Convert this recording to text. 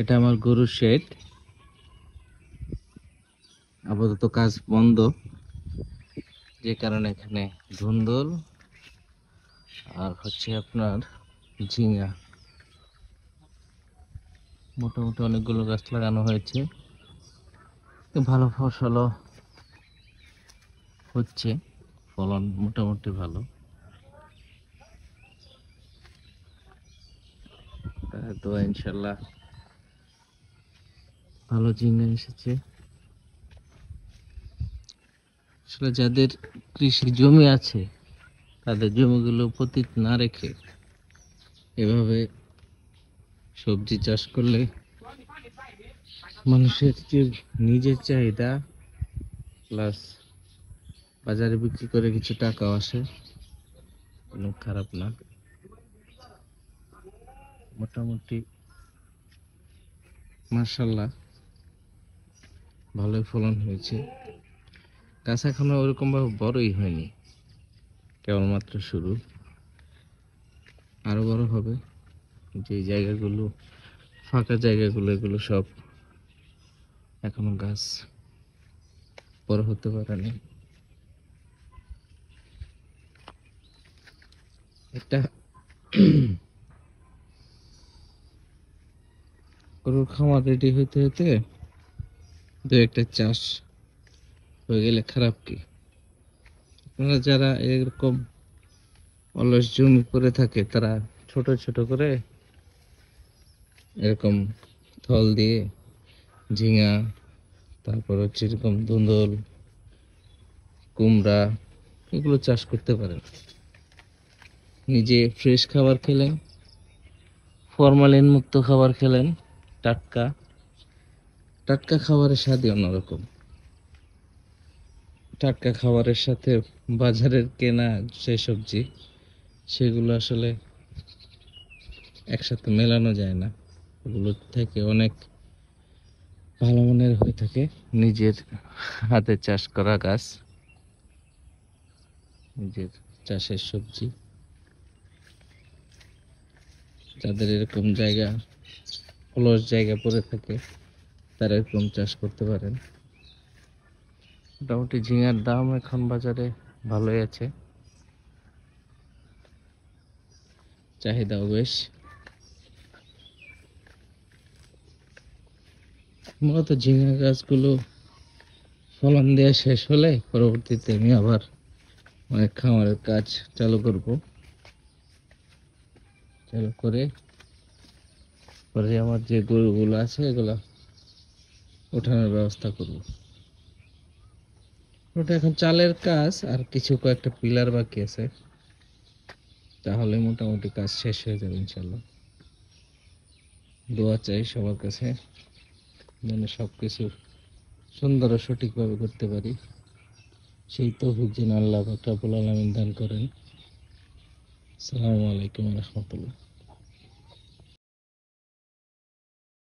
এটা আমার গরুর শেড। আপাতত কাজ বন্ধ, যে কারণে এখানে ধুন্দল আর হচ্ছে আপনার ঝিঙা, মোটামুটি অনেকগুলো গাছ লাগানো হয়েছে। ভালো ফসলও হচ্ছে, ফলন মোটামুটি ভালো। তো ইনশাল্লাহ ভালো ঝিঙা এসেছে। আসলে যাদের কৃষি জমি আছে, তাদের জমিগুলো পতিত না রেখে এভাবে সবজি চাষ করলে মানুষের যে নিজের চাহিদা প্লাস বাজারে বিক্রি করে কিছু টাকাও আসে, কোনো খারাপ না। মোটামুটি মাশাআল্লাহ ভালোই ফলন হয়েছে। গাছ এখনো ওরকম ভাবে বড়ই হয়নি, কেবলমাত্র শুরু, আরো বড় হবে। যে জায়গাগুলো ফাঁকা জায়গাগুলো, এগুলো সব এখনো গাছ বড় হতে পারেনি। এটা গরুর খামার রেডি হইতে হইতে দু একটা চাষ হয়ে গেলে খারাপ কি? আপনারা যারা এরকম অলস জমি করে থাকে, তারা ছোট ছোট করে এরকম থল দিয়ে ঝিঙা, তারপর হচ্ছে এরকম ধুন্দল, কুমড়া, এগুলো চাষ করতে পারেন। নিজে ফ্রেশ খাবার খেলেন, ফরমালিন মুক্ত খাবার খেলেন, টাটকা টাটকা খাবারের স্বাদই অন্যরকম। টাটকা খাবারের সাথে বাজারের কেনা যে সবজি, সেগুলো আসলে একসাথে মেলানো যায় না। ওগুলো থেকে অনেক ভালো মানের হয়ে থাকে নিজের হাতে চাষ করা গাছ, নিজের চাষের সবজি। যাদের এরকম জায়গা, অলস জায়গা পড়ে থাকে, তারা এরকম চাষ করতে পারেন। মোটামুটি ঝিঙার দাম এখন বাজারে ভালোই আছে, চাহিদাও বেশ। মূলত ঝিঙা গাছগুলো ফলন দেওয়া শেষ হলে পরবর্তীতে আমি আবার অনেক খামারের কাজ চালু করব। চালু করে পরে আমার যে গরুগুলো আছে এগুলা ওঠানোর ব্যবস্থা করব। ওটা এখন চালের কাজ, আর কিছু কয়েকটা পিলার বাকি আছে, তাহলে মোটামুটি কাজ শেষ হয়ে যাবে ইনশাল্লাহ। দোয়া চাই সবার কাছে, যেন সবকিছু সুন্দর ও সঠিকভাবে করতে পারি। সেই তৌফিক যেন আল্লাহ রাব্বুল আলামিন দান করেন। আসসালামু আলাইকুম ওয়া রাহমাতুল্লাহ।